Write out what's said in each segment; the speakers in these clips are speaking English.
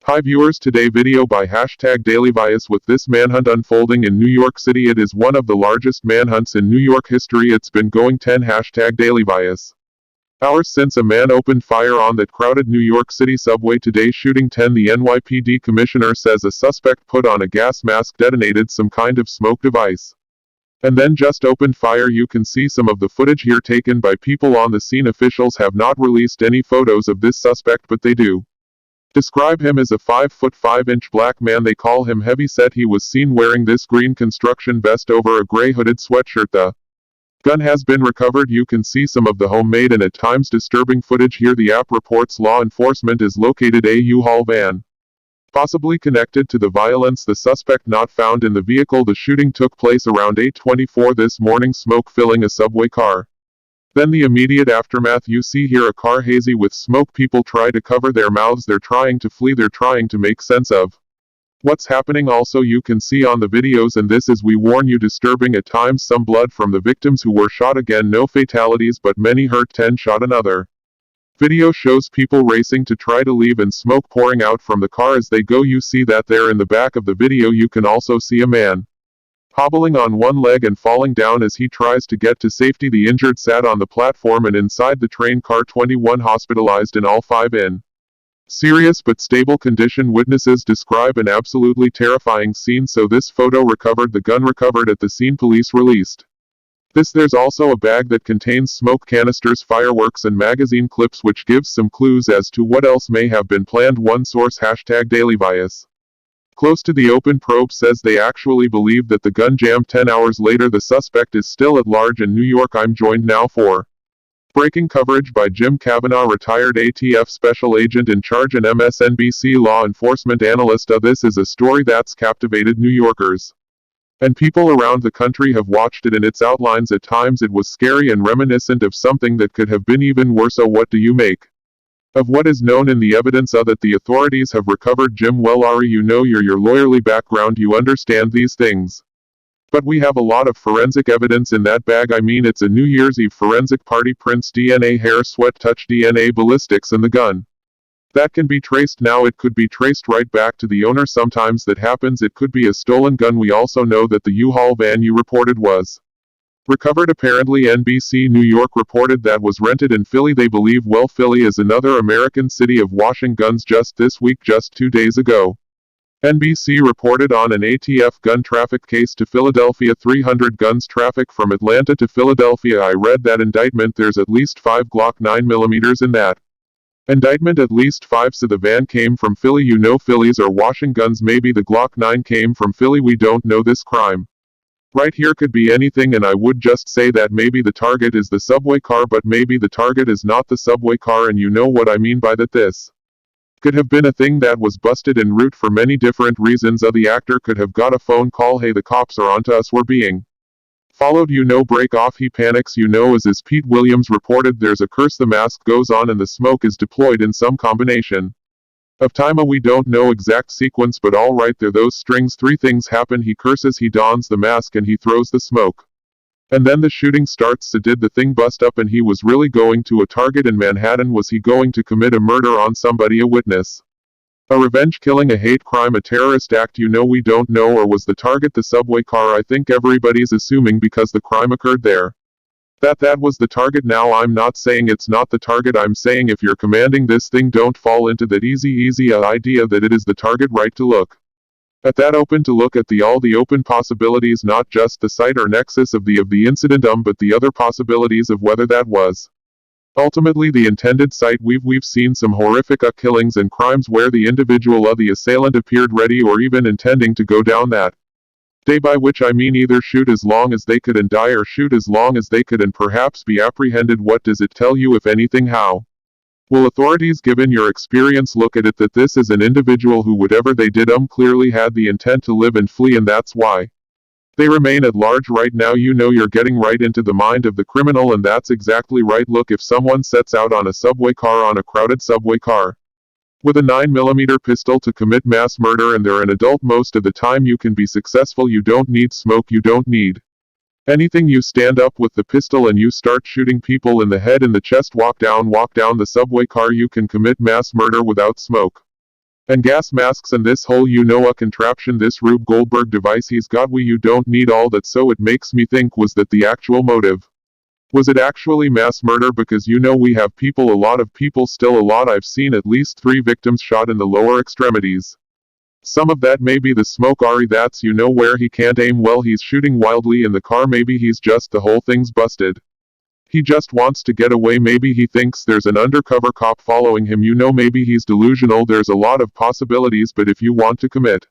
Hi viewers, today video by #DailyVice with this manhunt unfolding in New York City. It is one of the largest manhunts in New York history. It's been going 10 #DailyVice hours since a man opened fire on that crowded New York City subway today. Shooting 10. The NYPD commissioner says a suspect put on a gas mask, detonated some kind of smoke device, and then just opened fire. You can see some of the footage here taken by people on the scene. Officials have not released any photos of this suspect, but they do describe him as a 5'5" black man. They call him heavy-set. He was seen wearing this green construction vest over a gray hooded sweatshirt. The gun has been recovered. You can see some of the homemade and at times disturbing footage here. The app reports law enforcement is located a U-Haul van, possibly connected to the violence. The suspect not found in the vehicle. The shooting took place around 8:24 this morning. Smoke filling a subway car. Then the immediate aftermath. You see here a car hazy with smoke. People try to cover their mouths. They're trying to flee. They're trying to make sense of what's happening. Also, you can see on the videos, and this is, we warn you, disturbing at times, some blood from the victims who were shot. Again, no fatalities, but many hurt. 10 shot. Another video shows people racing to try to leave and smoke pouring out from the car as they go. You see that there in the back of the video. You can also see a man hobbling on one leg and falling down as he tries to get to safety. The injured sat on the platform and inside the train car. 21 hospitalized and all 5 in serious but stable condition. Witnesses describe an absolutely terrifying scene. So this photo recovered, the gun recovered at the scene. Police released this. There's also a bag that contains smoke canisters, fireworks and magazine clips, which gives some clues as to what else may have been planned. One source #DailyVice close to the open probe says they actually believe that the gun jammed. 10 hours later, the suspect is still at large in New York. I'm joined now for breaking coverage by Jim Kavanaugh, retired ATF special agent in charge and MSNBC law enforcement analyst. This is a story that's captivated New Yorkers and people around the country have watched it in its outlines. At times it was scary and reminiscent of something that could have been even worse. So what do you make of what is known in the evidence that the authorities have recovered? Jim, well, Ari, you know, your lawyerly background, you understand these things. But we have a lot of forensic evidence in that bag. I mean, it's a New Year's Eve forensic party. Prints, DNA, hair, sweat, touch, DNA, ballistics, and the gun that can be traced. Now it could be traced right back to the owner. Sometimes that happens. It could be a stolen gun. We also know that the U-Haul van you reported was recovered. Apparently NBC New York reported that was rented in Philly. They believe, well, Philly is another American city of washing guns. Just this week, just 2 days ago, NBC reported on an ATF gun traffic case to Philadelphia. 300 guns traffic from Atlanta to Philadelphia. I read that indictment. There's at least 5 Glock 9mm in that indictment, at least 5. So the van came from Philly. You know, Phillies are washing guns. Maybe the Glock 9 came from Philly. We don't know. This crime right here could be anything, and I would just say that maybe the target is the subway car, but maybe the target is not the subway car, and you know what I mean by that. This could have been a thing that was busted en route for many different reasons. The actor could have got a phone call, hey, the cops are onto us, we're being followed, you know, break off. He panics, you know, as Pete Williams reported. There's a curse. The mask goes on and the smoke is deployed in some combination of time. We don't know exact sequence, but all right, there those strings. 3 things happen. He curses, he dons the mask, and he throws the smoke. And then the shooting starts. So did the thing bust up and he was really going to a target in Manhattan? Was he going to commit a murder on somebody, a witness, a revenge killing, a hate crime, a terrorist act? You know, we don't know. Or was the target the subway car? I think everybody's assuming, because the crime occurred there, that was the target. Now I'm not saying it's not the target. I'm saying if you're commanding this thing, don't fall into that easy idea that it is the target, right? To look at that, open to look at all the open possibilities, not just the site or nexus of the incident, but the other possibilities of whether that was ultimately the intended site. We've seen some horrific killings and crimes where the individual, the assailant, appeared ready or even intending to go down that day, by which I mean either shoot as long as they could and die, or shoot as long as they could and perhaps be apprehended. What does it tell you, if anything? How will authorities, given your experience, look at it that this is an individual who, whatever they did, clearly had the intent to live and flee, and that's why they remain at large right now? You know, you're getting right into the mind of the criminal, and that's exactly right. Look, if someone sets out on a subway car, on a crowded subway car, with a 9mm pistol to commit mass murder, and they're an adult, most of the time you can be successful. You don't need smoke, you don't need anything. You stand up with the pistol and you start shooting people in the head and the chest. Walk down the subway car. You can commit mass murder without smoke. And gas masks and this whole a contraption, this Rube Goldberg device he's got, you don't need all that, so it makes me think, was that the actual motive? Was it actually mass murder? Because we have people, a lot of people, still a lot. I've seen at least 3 victims shot in the lower extremities. Some of that may be the smoke, Ari, that's where he can't aim well, he's shooting wildly in the car, maybe he's just, the whole thing's busted. He just wants to get away, maybe he thinks there's an undercover cop following him, maybe he's delusional, there's a lot of possibilities, but if you want to commit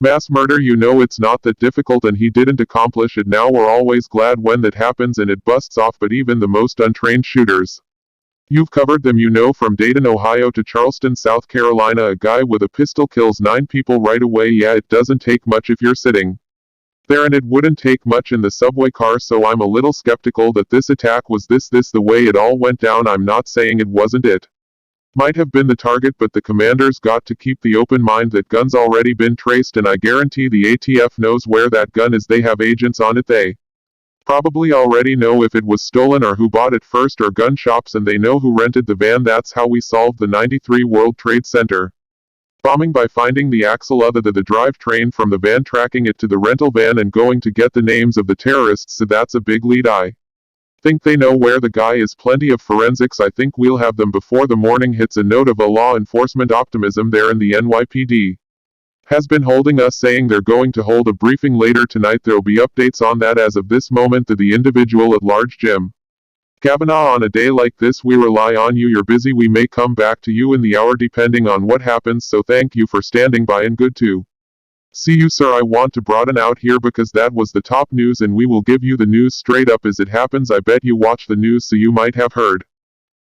mass murder, it's not that difficult, and he didn't accomplish it. Now we're always glad when that happens and it busts off, but even the most untrained shooters, you've covered them, from Dayton, Ohio to Charleston, South Carolina, a guy with a pistol kills 9 people right away. Yeah, it doesn't take much if you're sitting there, and it wouldn't take much in the subway car, so I'm a little skeptical that this attack was this the way it all went down. I'm not saying it wasn't. It might have been the target, but the commanders got to keep the open mind that gun's already been traced, and I guarantee the ATF knows where that gun is. They have agents on it. They probably already know if it was stolen or who bought it first, or gun shops, and they know who rented the van. That's how we solved the '93 World Trade Center bombing, by finding the axle other than the drivetrain from the van, tracking it to the rental van, and going to get the names of the terrorists. So that's a big lead. I think they know where the guy is. Plenty of forensics. I think we'll have them before the morning hits. A note of a law enforcement optimism there, in the NYPD has been holding us, saying they're going to hold a briefing later tonight. There'll be updates on that. As of this moment, the individual at large, Jim Kavanaugh, on a day like this, we rely on you. You're busy. We may come back to you in the hour depending on what happens, so thank you for standing by, and good to see you, sir. I want to broaden out here because that was the top news, and we will give you the news straight up as it happens. I bet you watch the news, so you might have heard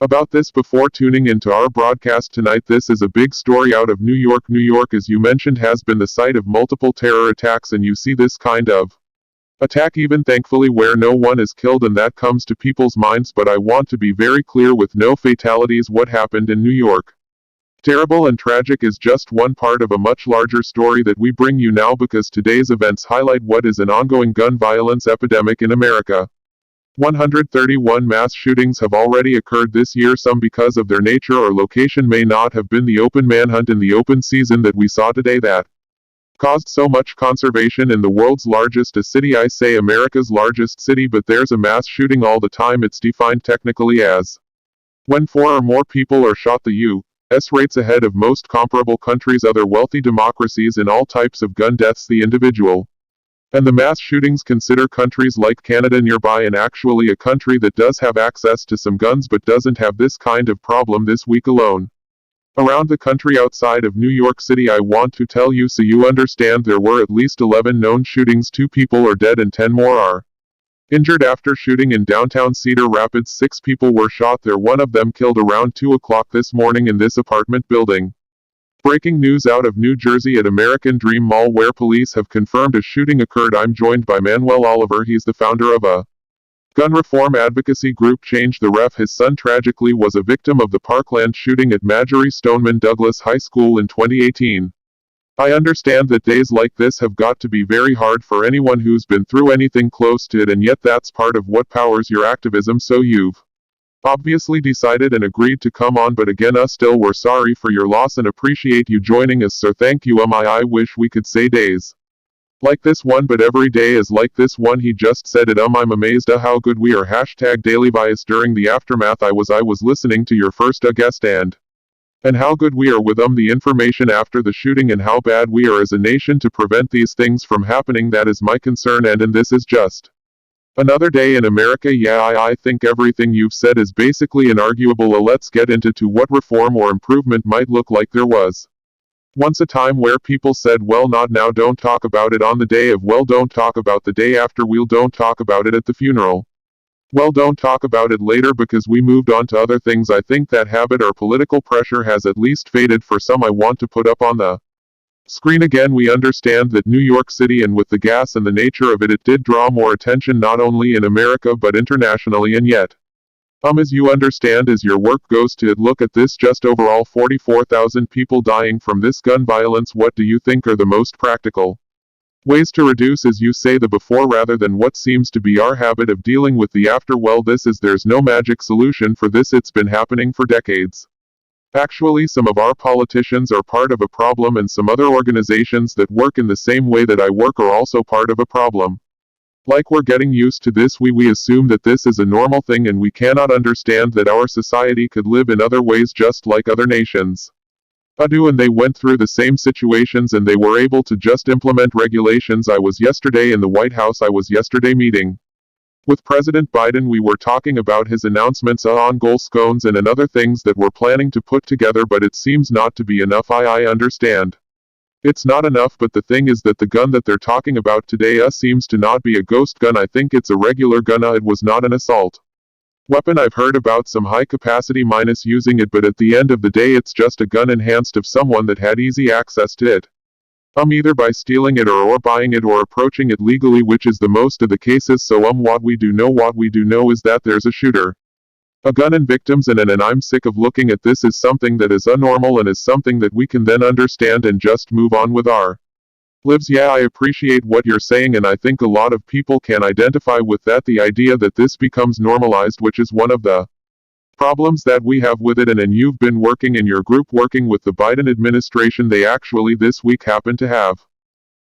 about this before tuning into our broadcast tonight. This is a big story out of New York. New York, as you mentioned, has been the site of multiple terror attacks, and you see this kind of attack even, thankfully, where no one is killed, and that comes to people's minds. But I want to be very clear, with no fatalities. What happened in New York, terrible and tragic, is just one part of a much larger story that we bring you now, because today's events highlight what is an ongoing gun violence epidemic in America. 131 mass shootings have already occurred this year. Some, because of their nature or location, may not have been the open manhunt in the open season that we saw today that caused so much consternation in the world's largest city. I say America's largest city, but there's a mass shooting all the time. It's defined technically as when 4 or more people are shot. The U.S. rates ahead of most comparable countries, other wealthy democracies, in all types of gun deaths, the individual and the mass shootings. Consider countries like Canada nearby, and actually a country that does have access to some guns but doesn't have this kind of problem. This week alone, around the country outside of New York City, I want to tell you so you understand, there were at least 11 known shootings. 2 people are dead and 10 more are injured after shooting in downtown Cedar Rapids. 6 people were shot there, one of them killed around 2 o'clock this morning in this apartment building. Breaking news out of New Jersey at American Dream Mall, where police have confirmed a shooting occurred. I'm joined by Manuel Oliver. He's the founder of a gun reform advocacy group, Change the Ref. His son tragically was a victim of the Parkland shooting at Marjorie Stoneman Douglas High School in 2018. I understand that days like this have got to be very hard for anyone who's been through anything close to it, and yet that's part of what powers your activism. So you've obviously decided and agreed to come on, but again, us still, we're sorry for your loss and appreciate you joining us, sir. Thank you. I wish we could say days like this one, but every day is like this one. He just said it. I'm amazed at how good we are. #DailyVice. During the aftermath, I was listening to your first guest, and how good we are with the information after the shooting, and how bad we are as a nation to prevent these things from happening. That is my concern, and this is just another day in America. Yeah, I think everything you've said is basically inarguable. Let's get into what reform or improvement might look like. There was once a time where people said, well, not now, don't talk about it on the day of, well, don't talk about the day after, we'll don't talk about it at the funeral, well, don't talk about it later, because we moved on to other things. I think that habit or political pressure has at least faded for some. I want to put up on the screen again, we understand that New York City, and with the gas and the nature of it, it did draw more attention not only in America but internationally, and yet as you understand, as your work goes to look at this, just overall 44,000 people dying from this gun violence. What do you think are the most practical ways to reduce, as you say, the before rather than what seems to be our habit of dealing with the after? Well, there's no magic solution for this. It's been happening for decades. Actually, some of our politicians are part of a problem, and some other organizations that work in the same way that I work are also part of a problem. Like we're getting used to this, we assume that this is a normal thing, and we cannot understand that our society could live in other ways just like other nations do, and they went through the same situations and they were able to just implement regulations. I was yesterday in the White House. I was yesterday meeting with President Biden. We were talking about his announcements on goal scones and other things that we're planning to put together, but it seems not to be enough. I understand. It's not enough, but the thing is that the gun that they're talking about today seems to not be a ghost gun. I think it's a regular gun. It was not an assault weapon. I've heard about some high capacity minus using it, but at the end of the day it's just a gun enhanced of someone that had easy access to it. Either by stealing it or buying it or approaching it legally, which is the most of the cases. So what we do know is that there's a shooter, a gun, and victims, and I'm sick of looking at this as something that is unnormal and is something that we can then understand and just move on with our lives. Yeah, I appreciate what you're saying, and I think a lot of people can identify with that, the idea that this becomes normalized, which is one of the problems that we have with it. And you've been working in your group working with the Biden administration. They actually this week happen to have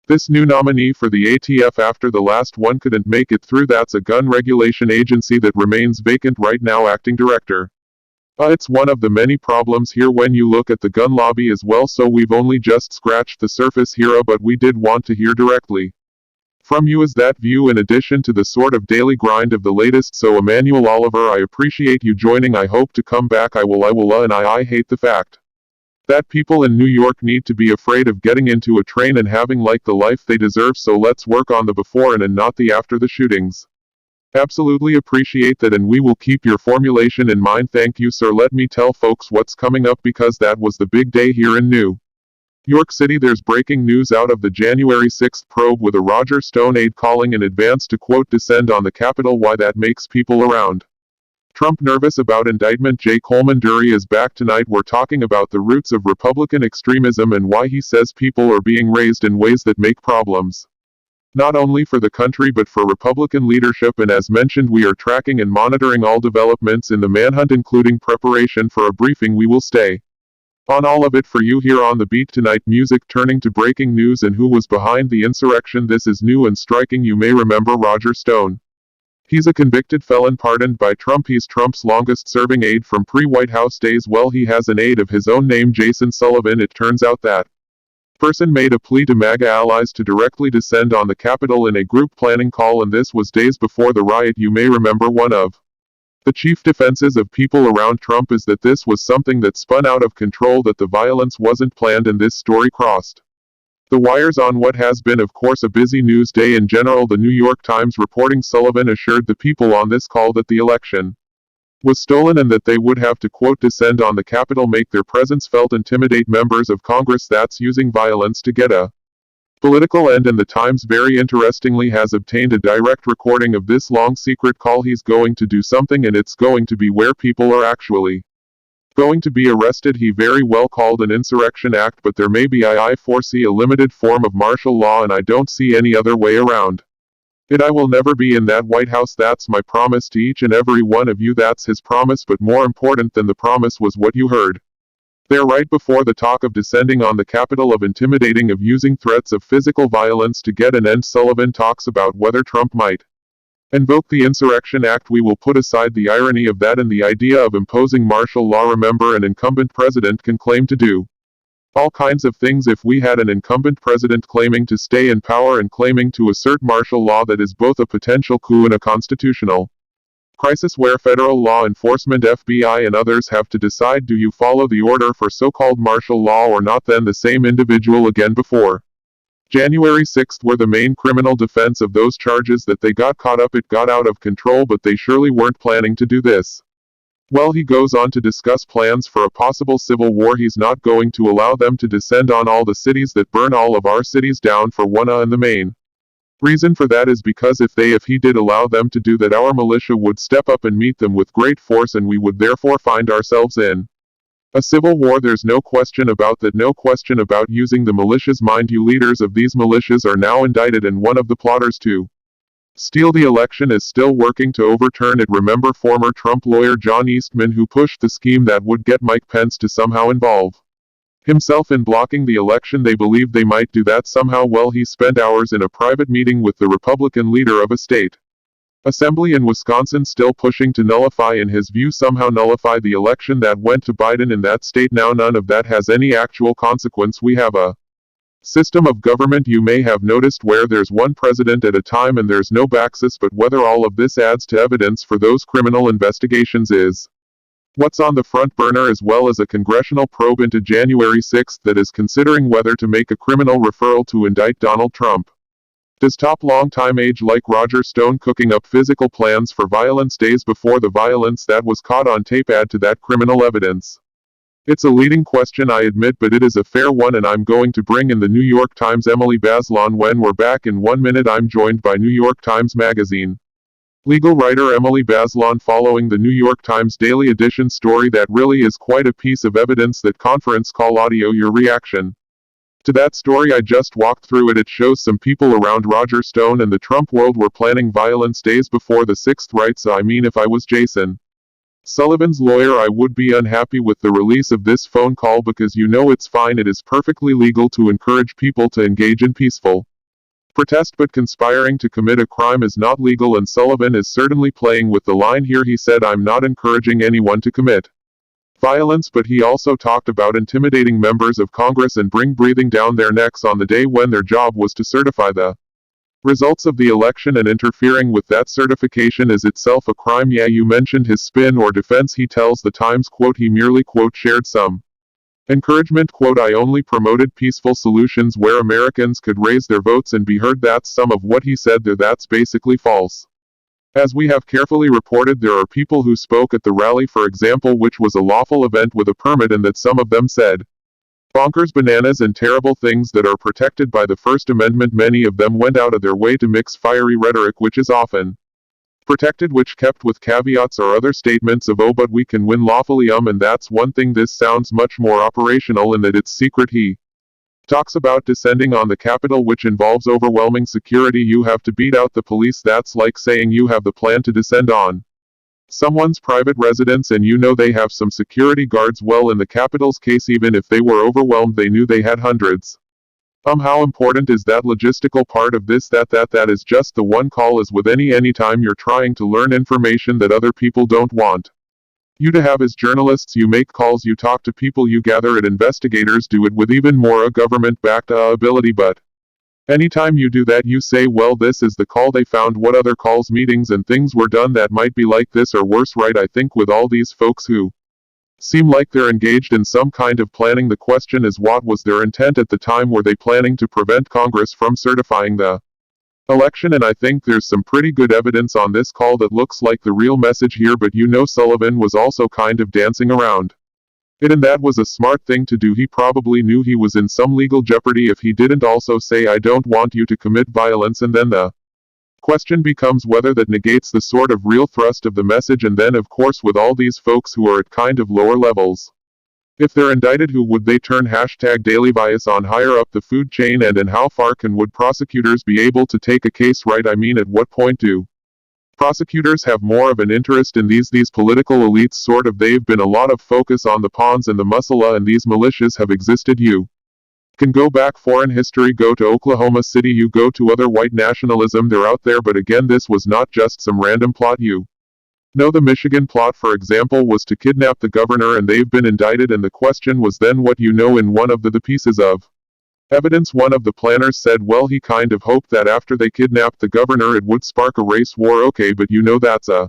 this new nominee for the ATF after the last one couldn't make it through. That's a gun regulation agency that remains vacant right now, acting director. It's one of the many problems here when you look at the gun lobby as well. So we've only just scratched the surface here, but we did want to hear directly from you as that view, in addition to the sort of daily grind of the latest. So Emmanuel Oliver, I appreciate you joining. I hope to come back. I will, and I hate the fact that people in New York need to be afraid of getting into a train and having like the life they deserve. So let's work on the before and not the after the shootings. Absolutely appreciate that, and we will keep your formulation in mind. Thank you, sir. Let me tell folks what's coming up, because that was the big day here in New York City. There's breaking news out of the January 6th probe, with a Roger Stone aide calling in advance to, quote, descend on the Capitol. Why that makes people around Trump nervous about indictment. Jay Coleman Dury is back tonight. We're talking about the roots of Republican extremism and why he says people are being raised in ways that make problems not only for the country but for Republican leadership. And as mentioned, we are tracking and monitoring all developments in the manhunt, including preparation for a briefing. We will stay on all of it for you here on The Beat tonight. Music turning to breaking news and who was behind the insurrection. This is new and striking. You may remember Roger Stone. He's a convicted felon pardoned by Trump. He's Trump's longest-serving aide from pre-White House days. Well, he has an aide of his own named Jason Sullivan. It turns out that person made a plea to MAGA allies to directly descend on the Capitol in a group planning call, and this was days before the riot. You may remember one of the chief defenses of people around Trump is that this was something that spun out of control, that the violence wasn't planned, and this story crossed the wires on what has been, of course, a busy news day in general. The New York Times reporting Sullivan assured the people on this call that the election was stolen and that they would have to, quote, descend on the Capitol, make their presence felt, intimidate members of Congress. That's using violence to get a political end. And the Times, very interestingly, has obtained a direct recording of this long secret call. He's going to do something, and it's going to be where people are actually going to be arrested. He very well called an insurrection act, but there may be, I foresee, a limited form of martial law, and I don't see any other way around it. I will never be in that White House. That's my promise to each and every one of you. That's his promise, but more important than the promise was what you heard there right before the talk of descending on the Capitol, of intimidating, of using threats of physical violence to get an end. Sullivan talks about whether Trump might invoke the Insurrection Act. We will put aside the irony of that and the idea of imposing martial law. Remember, an incumbent president can claim to do all kinds of things. If we had an incumbent president claiming to stay in power and claiming to assert martial law, that is both a potential coup and a constitutional crisis, where federal law enforcement, FBI, and others have to decide, do you follow the order for so-called martial law or not? Then the same individual again before January 6th were the main criminal defense of those charges that they got caught up. It got out of control, but they surely weren't planning to do this. Well, he goes on to discuss plans for a possible civil war. He's not going to allow them to descend on all the cities that burn all of our cities down, for one, and the main reason for that is because if he did allow them to do that, our militia would step up and meet them with great force, and we would therefore find ourselves in a civil war. There's no question about that, no question about using the militias. Mind you, leaders of these militias are now indicted, and one of the plotters to Steal the election is still working to overturn it. Remember former Trump lawyer John Eastman, who pushed the scheme that would get Mike Pence to somehow involve himself in blocking the election? They believed they might do that somehow. Well, he spent hours in a private meeting with the Republican leader of a state assembly in Wisconsin, still pushing to nullify, in his view, somehow nullify the election that went to Biden in that state. Now none of that has any actual consequence. We have a system of government, you may have noticed, where there's one president at a time and there's no backseat. But whether all of this adds to evidence for those criminal investigations is what's on the front burner, as well as a congressional probe into January 6th that is considering whether to make a criminal referral to indict Donald Trump. Does top longtime aide like Roger Stone cooking up physical plans for violence days before the violence that was caught on tape add to that criminal evidence? It's a leading question, I admit, but it is a fair one, and I'm going to bring in the New York Times' Emily Bazelon when we're back in 1 minute. I'm joined by New York Times Magazine legal writer Emily Bazelon following the New York Times Daily Edition story that really is quite a piece of evidence. That conference call audio, your reaction to that story? I just walked through it. It shows some people around Roger Stone and the Trump world were planning violence days before the 6th, right? So I mean, if I was Jason Sullivan's lawyer, I would be unhappy with the release of this phone call, because you know it's fine, it is perfectly legal to encourage people to engage in peaceful protest, but conspiring to commit a crime is not legal, and Sullivan is certainly playing with the line here. He said, "I'm not encouraging anyone to commit violence," but he also talked about intimidating members of Congress and breathing down their necks on the day when their job was to certify the results of the election, and interfering with that certification is itself a crime. Yeah, you mentioned his spin or defense. He tells the Times, quote, he merely, quote, shared some encouragement, quote, I only promoted peaceful solutions where Americans could raise their votes and be heard. That's some of what he said there. That's basically false. As we have carefully reported, there are people who spoke at the rally, for example, which was a lawful event with a permit, and that some of them said bonkers, bananas, and terrible things that are protected by the First Amendment. Many of them went out of their way to mix fiery rhetoric, which is often protected, which kept with caveats or other statements of, oh, but we can win lawfully, and that's one thing. This sounds much more operational in that it's secret. He talks about descending on the Capitol, which involves overwhelming security. You have to beat out the police. That's like saying you have the plan to descend on someone's private residence and you know they have some security guards. Well, in the Capitol's case, even if they were overwhelmed, they knew they had hundreds. How important is that logistical part of this? That is just the one call. As with any time you're trying to learn information that other people don't want you to have. As journalists, you make calls, you talk to people, you gather it. Investigators do it with even more a government-backed ability, but anytime you do that, you say, well, this is the call they found. What other calls, meetings, and things were done that might be like this or worse, right? I think with all these folks who seem like they're engaged in some kind of planning, the question is, what was their intent at the time? Were they planning to prevent Congress from certifying the election? And I think there's some pretty good evidence on this call that looks like the real message here, but you know Sullivan was also kind of dancing around it, and that was a smart thing to do. He probably knew he was in some legal jeopardy if he didn't also say, I don't want you to commit violence, and then the question becomes whether that negates the sort of real thrust of the message. And then, of course, with all these folks who are at kind of lower levels, if they're indicted, who would they turn? #DailyVice on higher up the food chain, and how far would prosecutors be able to take a case, right? I mean, at what point do prosecutors have more of an interest in these political elites? Sort of. They've been a lot of focus on the pawns and the muscle, and these militias have existed. You can go back foreign history, go to Oklahoma City, you go to other white nationalism, they're out there. But again, this was not just some random plot. You know, the Michigan plot, for example, was to kidnap the governor, and they've been indicted, and the question was then what? You know, in one of the pieces of evidence, one of the planners said, well, he kind of hoped that after they kidnapped the governor it would spark a race war. Okay, but you know that's a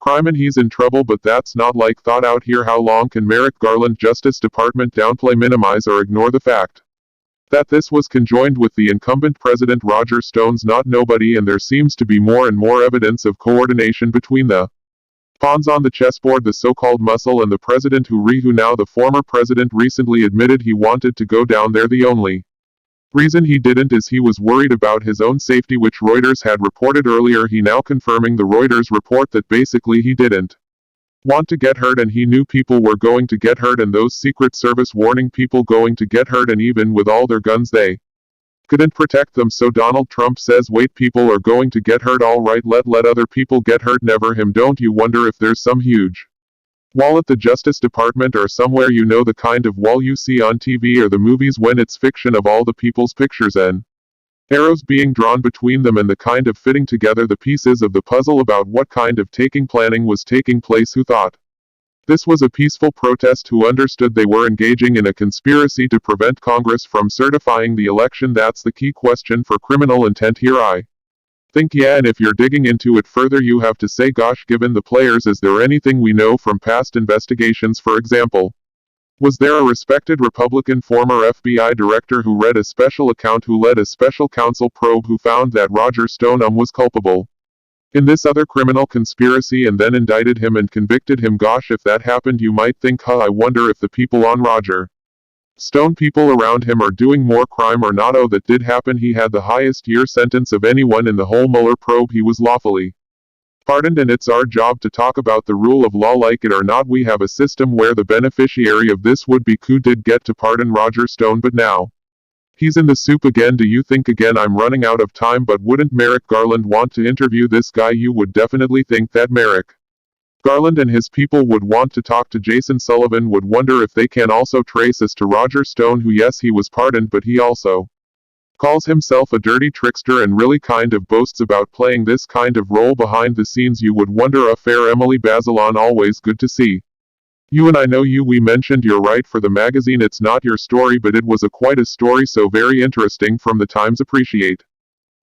crime and he's in trouble. But that's not like thought out here. How long can Merrick Garland, Justice Department, downplay, minimize, or ignore the fact that this was conjoined with the incumbent president Roger Stone's not nobody, and there seems to be more and more evidence of coordination between the pawns on the chessboard, the so-called muscle, and the president who now the former president recently admitted he wanted to go down there. The only reason he didn't is he was worried about his own safety, which Reuters had reported earlier. He now confirming the Reuters report that basically he didn't want to get hurt, and he knew people were going to get hurt, and those Secret Service warning people going to get hurt, and even with all their guns they couldn't protect them, so Donald Trump says wait, people are going to get hurt, all right, let other people get hurt, never him. Don't you wonder if there's some huge wall at the Justice Department or somewhere, you know, the kind of wall you see on TV or the movies when it's fiction, of all the people's pictures and arrows being drawn between them, and the kind of fitting together the pieces of the puzzle about what kind of planning was taking place, who thought this was a peaceful protest, who understood they were engaging in a conspiracy to prevent Congress from certifying the election. That's the key question for criminal intent here, I think. Yeah, and if you're digging into it further, you have to say, gosh, given the players, is there anything we know from past investigations? For example, was there a respected Republican former FBI director who read a special account, who led a special counsel probe, who found that Roger Stone was culpable in this other criminal conspiracy and then indicted him and convicted him? Gosh, if that happened, you might think, huh, I wonder if the people on Roger Stone, people around him, are doing more crime or not. Oh, that did happen. He had the highest year sentence of anyone in the whole Mueller probe. He was lawfully pardoned, and it's our job to talk about the rule of law. Like it or not, we have a system where the beneficiary of this would-be coup did get to pardon Roger Stone, but now he's in the soup again. Do you think again? I'm running out of time, but wouldn't Merrick Garland want to interview this guy? You would definitely think that Merrick Garland and his people would want to talk to Jason Sullivan, would wonder if they can also trace us to Roger Stone, who, yes, he was pardoned, but he also calls himself a dirty trickster and really kind of boasts about playing this kind of role behind the scenes. You would wonder. A fair Emily Bazelon, always good to see you, and I know you. We mentioned you're right for the magazine. It's not your story, but it was quite a story, so very interesting from the Times. Appreciate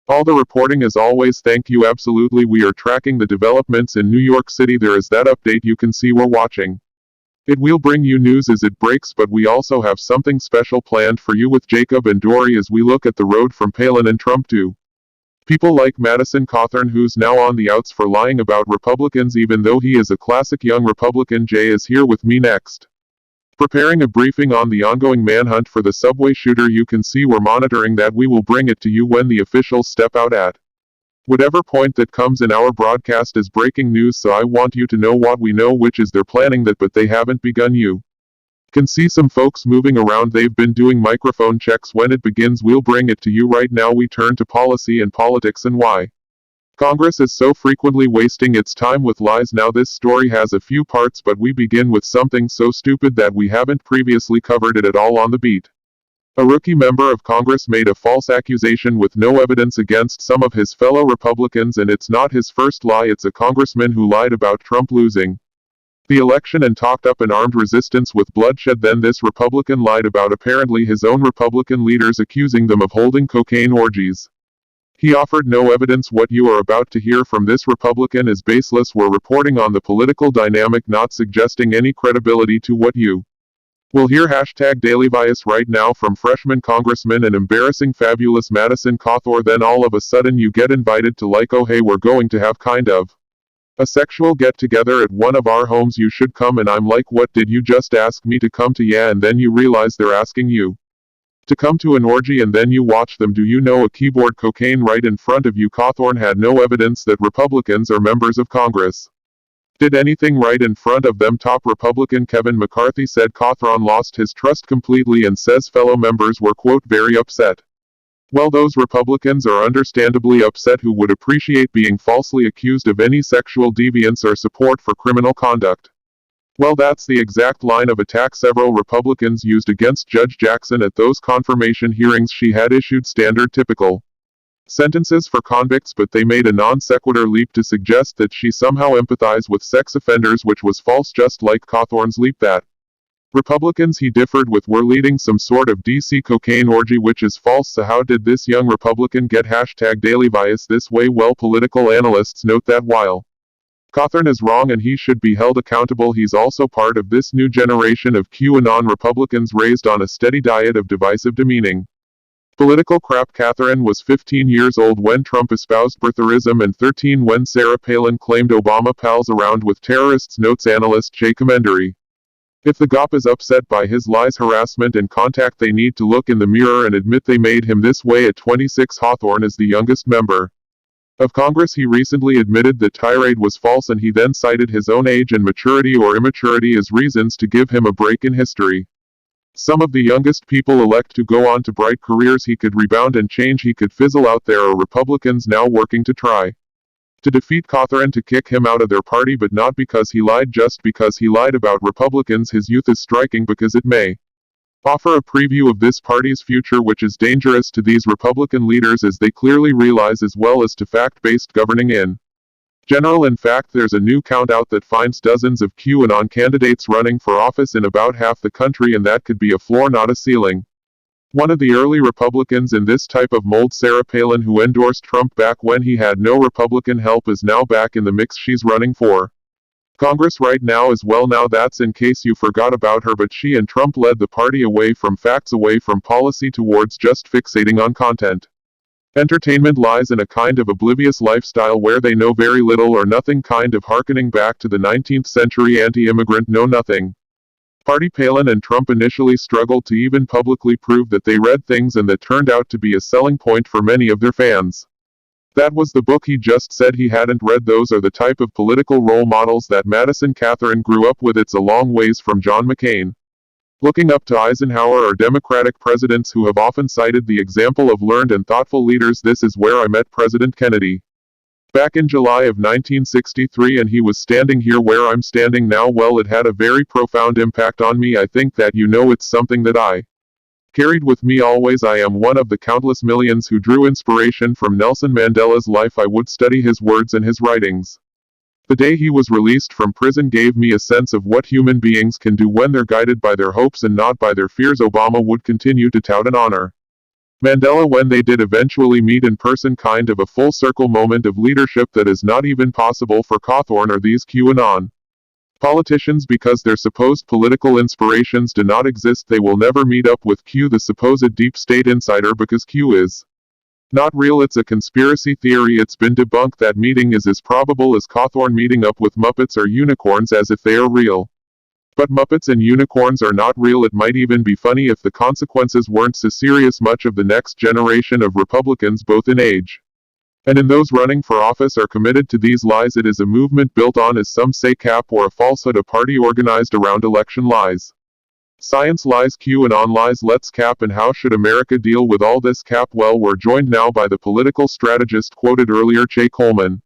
all the reporting as always. Thank you. Absolutely, we are tracking the developments in New York City. There is that update. You can see we're watching it. We'll bring you news as it breaks, but we also have something special planned for you with Jacob and Dory as we look at the road from Palin and Trump to people like Madison Cawthorn, who's now on the outs for lying about Republicans, even though he is a classic young Republican. Jay is here with me next, preparing a briefing on the ongoing manhunt for the subway shooter. You can see we're monitoring that. We will bring it to you when the officials step out at whatever point that comes in our broadcast as breaking news, so I want you to know what we know, which is they're planning that, but they haven't begun. You can see some folks moving around. They've been doing microphone checks. When it begins, we'll bring it to you. Right now we turn to policy and politics and why Congress is so frequently wasting its time with lies. Now this story has a few parts, but we begin with something so stupid that we haven't previously covered it at all on the beat. A rookie member of Congress made a false accusation with no evidence against some of his fellow Republicans, and it's not his first lie. It's a congressman who lied about Trump losing the election and talked up an armed resistance with bloodshed. Then this Republican lied about apparently his own Republican leaders, accusing them of holding cocaine orgies. He offered no evidence. What you are about to hear from this Republican is baseless. We're reporting on the political dynamic, not suggesting any credibility to what you will hear. #DailyVice right now from freshman Congressman and embarrassing fabulous Madison Cawthorn. Then all of a sudden you get invited to, like, oh hey, we're going to have kind of a sexual get-together at one of our homes. You should come. And I'm like, what, did you just ask me to come to? Yeah, and then you realize they're asking you to come to an orgy, and then you watch them do, you know, a keyboard cocaine right in front of you. Cawthorn had no evidence that Republicans or members of Congress did anything right in front of them. Top Republican Kevin McCarthy said Cawthorn lost his trust completely and says fellow members were, quote, very upset. Well, those Republicans are understandably upset, who would appreciate being falsely accused of any sexual deviance or support for criminal conduct. Well, that's the exact line of attack several Republicans used against Judge Jackson at those confirmation hearings. She had issued standard typical sentences for convicts, but they made a non sequitur leap to suggest that she somehow empathized with sex offenders, which was false, just like Cawthorn's leap that Republicans he differed with were leading some sort of DC cocaine orgy, which is false. So how did this young Republican get #DailyVice this way? Well, political analysts note that while Cawthorn is wrong and he should be held accountable, he's also part of this new generation of QAnon Republicans raised on a steady diet of divisive, demeaning political crap. Catherine was 15 years old when Trump espoused birtherism and 13 when Sarah Palin claimed Obama pals around with terrorists, notes analyst Jay Comendary. If the GOP is upset by his lies, harassment and contact, they need to look in the mirror and admit they made him this way at 26. Cawthorn is the youngest member of Congress. He recently admitted the tirade was false, and he then cited his own age and maturity or immaturity as reasons to give him a break in history. Some of the youngest people elect to go on to bright careers. He could rebound and change. He could fizzle out. There are Republicans now working to try to defeat Cawthorn, to kick him out of their party, but not because he lied, just because he lied about Republicans. His youth is striking because it may offer a preview of this party's future, which is dangerous to these Republican leaders, as they clearly realize, as well as to fact-based governing in general. In fact, there's a new count out that finds dozens of QAnon candidates running for office in about half the country, and that could be a floor, not a ceiling. One of the early Republicans in this type of mold, Sarah Palin, who endorsed Trump back when he had no Republican help, is now back in the mix. She's running for Congress right now as well. Now that's in case you forgot about her, but she and Trump led the party away from facts, away from policy, towards just fixating on content. Entertainment lies in a kind of oblivious lifestyle where they know very little or nothing, kind of harkening back to the 19th century anti-immigrant know nothing party. Palin and Trump initially struggled to even publicly prove that they read things, and that turned out to be a selling point for many of their fans. That was the book. He just said he hadn't read. Those are the type of political role models that Madison Cawthorn grew up with. It's a long ways from John McCain, looking up to Eisenhower, or Democratic presidents who have often cited the example of learned and thoughtful leaders. This is where I met President Kennedy back in July of 1963, and he was standing here where I'm standing now. Well, it had a very profound impact on me. I think that it's something that I carried with me always. I am one of the countless millions who drew inspiration from Nelson Mandela's life. I would study his words and his writings. The day he was released from prison gave me a sense of what human beings can do when they're guided by their hopes and not by their fears. Obama would continue to tout and honor Mandela when they did eventually meet in person, kind of a full circle moment of leadership that is not even possible for Cawthorn or these QAnon politicians, because their supposed political inspirations do not exist. They will never meet up with Q, the supposed deep state insider, because Q is not real. It's a conspiracy theory. It's been debunked. That meeting is as probable as Cawthorn meeting up with Muppets or unicorns, as if they are real. But Muppets and unicorns are not real. It might even be funny if the consequences weren't so serious. Much of the next generation of Republicans, both in age and in those running for office, are committed to these lies. It is a movement built on, as some say, cap or a falsehood, a party organized around election lies. Science lies, QAnon lies. Let's cap. And how should America deal with all this cap? Well, we're joined now by the political strategist quoted earlier, Jay Coleman.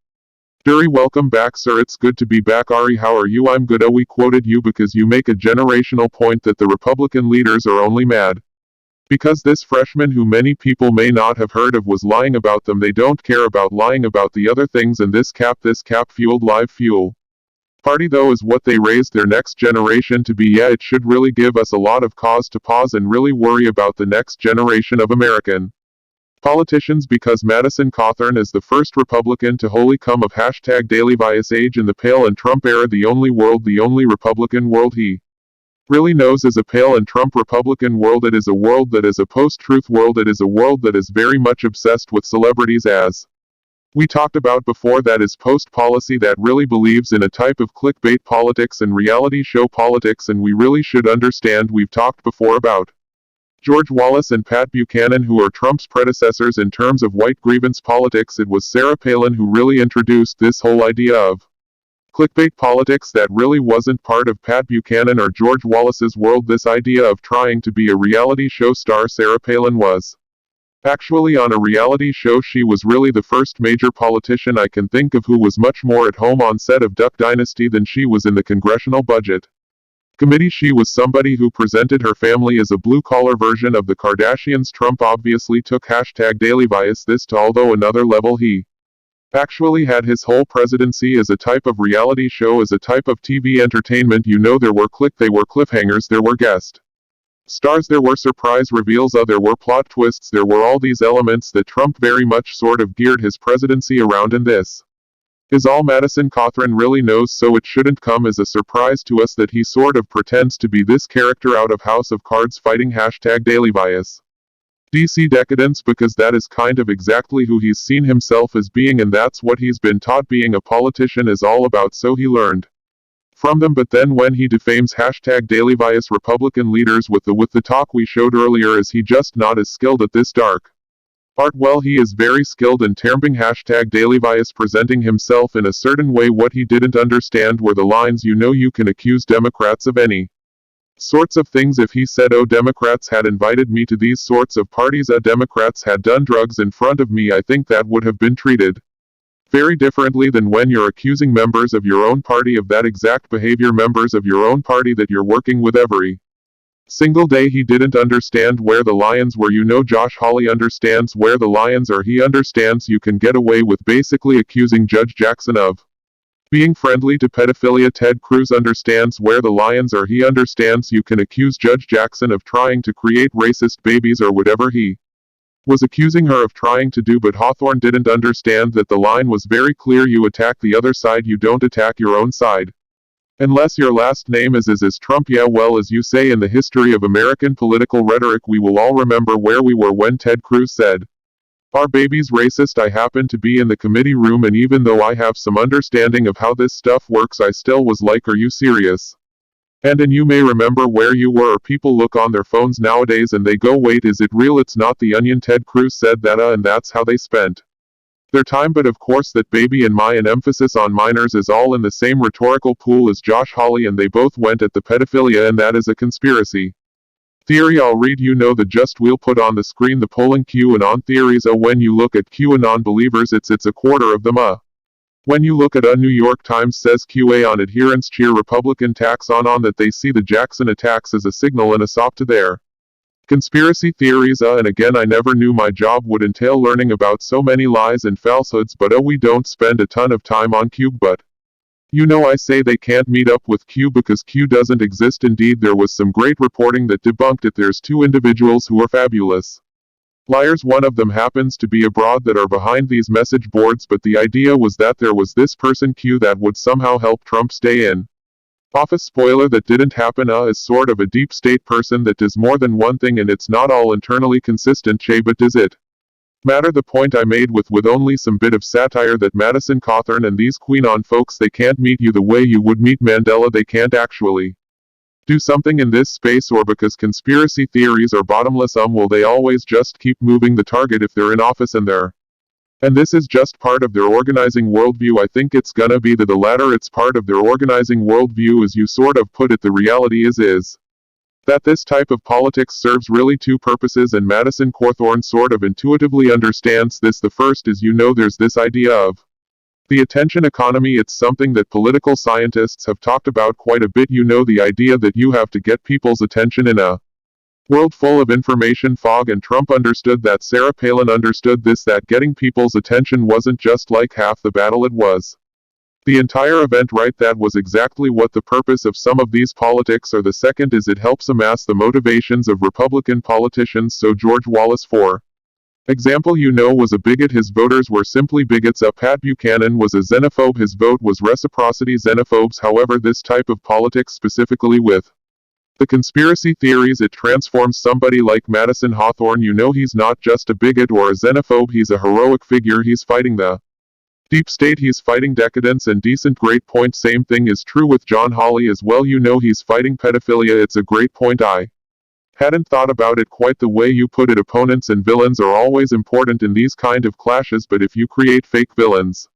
Dury, welcome back, sir. It's good to be back. Ari, how are you? I'm good. We quoted you because you make a generational point that the Republican leaders are only mad because this freshman, who many people may not have heard of, was lying about them. They don't care about lying about the other things, and this cap fueled live fuel party, though, is what they raised their next generation to be. Yeah, it should really give us a lot of cause to pause and really worry about the next generation of American politicians, because Madison Cawthorn is the first Republican to wholly come of #DailyVice age. In the Pale and Trump era, the only Republican world he really knows is a Pale and Trump Republican world. It is a world that is a post-truth world. It is a world that is very much obsessed with celebrities, as we talked about before. That is post-policy, that really believes in a type of clickbait politics and reality show politics, and we really should understand. We've talked before about George Wallace and Pat Buchanan, who are Trump's predecessors in terms of white grievance politics. It was Sarah Palin who really introduced this whole idea of clickbait politics that really wasn't part of Pat Buchanan or George Wallace's world. This idea of trying to be a reality show star. Sarah Palin was actually on a reality show. She was really the first major politician I can think of who was much more at home on set of Duck Dynasty than she was in the Congressional Budget Committee. She was somebody who presented her family as a blue-collar version of the Kardashians. Trump obviously took #DailyVice this to another level. He actually had his whole presidency as a type of reality show, as a type of TV entertainment. There were cliffhangers, there were guest stars, there were surprise reveals, there were plot twists, there were all these elements that Trump very much sort of geared his presidency around, and this is all Madison Cawthorn really knows, so it shouldn't come as a surprise to us that he sort of pretends to be this character out of House of Cards fighting #DailyVice DC decadence, because that is kind of exactly who he's seen himself as being, and that's what he's been taught being a politician is all about, so he learned from them. But then when he defames #DailyVice Republican leaders with the talk we showed earlier, is he just not as skilled at this dark art? Well, he is very skilled in terming #DailyVice, presenting himself in a certain way. What he didn't understand were the lines. You can accuse Democrats of any sorts of things. If he said, oh, Democrats had invited me to these sorts of parties, Democrats had done drugs in front of me, I think that would have been treated very differently than when you're accusing members of your own party of that exact behavior, members of your own party that you're working with every single day. He didn't understand where the lines were. You know, Josh Hawley understands where the lines are. He understands you can get away with basically accusing Judge Jackson of being friendly to pedophilia. Ted Cruz understands where the lines are. He understands you can accuse Judge Jackson of trying to create racist babies or whatever he was accusing her of trying to do, but Hawthorne didn't understand that the line was very clear. You attack the other side, you don't attack your own side. Unless your last name is Trump. Yeah, well, as you say, in the history of American political rhetoric, we will all remember where we were when Ted Cruz said, "Our baby's racist." I happened to be in the committee room, and even though I have some understanding of how this stuff works, I still was like, are you serious? And you may remember where you were, or people look on their phones nowadays and they go, wait, is it real? It's not the Onion. Ted Cruz said that, and that's how they spent their time. But of course that baby and my and emphasis on minors is all in the same rhetorical pool as Josh Hawley, and they both went at the pedophilia, and that is a conspiracy theory. I'll read, you know, the just we'll put on the screen the polling QAnon theories. When you look at QAnon believers, it's a quarter of them. When you look at New York Times says QAnon adherents cheer Republican tax on that they see the Jackson attacks as a signal and a sop to their conspiracy theories. And again, I never knew my job would entail learning about so many lies and falsehoods, but we don't spend a ton of time on Q. But you know, I say they can't meet up with Q because Q doesn't exist. Indeed, there was some great reporting that debunked it. There's two individuals who are fabulous liars. One of them happens to be abroad that are behind these message boards, but the idea was that there was this person Q that would somehow help Trump stay in office. Spoiler, that didn't happen. Is sort of a deep state person that does more than one thing, and it's not all internally consistent. Che, but does it matter? The point I made with only some bit of satire, that Madison Cawthorn and these QAnon folks, they can't meet you the way you would meet Mandela. They can't actually do something in this space, or because conspiracy theories are bottomless, will they always just keep moving the target if they're in office and this is just part of their organizing worldview? I think it's gonna be the latter. It's part of their organizing worldview, as you sort of put it. The reality is that this type of politics serves really two purposes, and Madison Cawthorn sort of intuitively understands this. The first is, you know, there's this idea of the attention economy. It's something that political scientists have talked about quite a bit. You know, the idea that you have to get people's attention in a world full of information fog, and Trump understood that. Sarah Palin understood this, that getting people's attention wasn't just like half the battle, it was the entire event, right? That was exactly what the purpose of some of these politics are. The second is it helps amass the motivations of Republican politicians. So George Wallace, for example, you know, was a bigot. His voters were simply bigots. Pat Buchanan was a xenophobe. His vote was reciprocity. Xenophobes, however, this type of politics, specifically with the conspiracy theories, it transforms somebody like Madison Hawthorne. You know, he's not just a bigot or a xenophobe, he's a heroic figure. He's fighting the deep state, he's fighting decadence and decent. Great point. Same thing is true with John Hawley as well. You know, he's fighting pedophilia. It's a great point. I hadn't thought about it quite the way you put it. Opponents and villains are always important in these kind of clashes, but if you create fake villains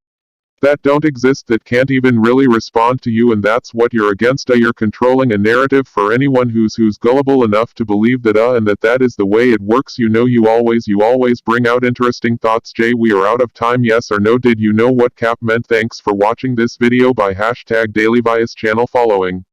that don't exist, that can't even really respond to you, and that's what you're against, you're controlling a narrative for anyone who's gullible enough to believe that and that is the way it works. You know, you always bring out interesting thoughts. Jay, we are out of time. Yes or no? Did you know what cap meant? Thanks for watching this video by #DailyVice channel following.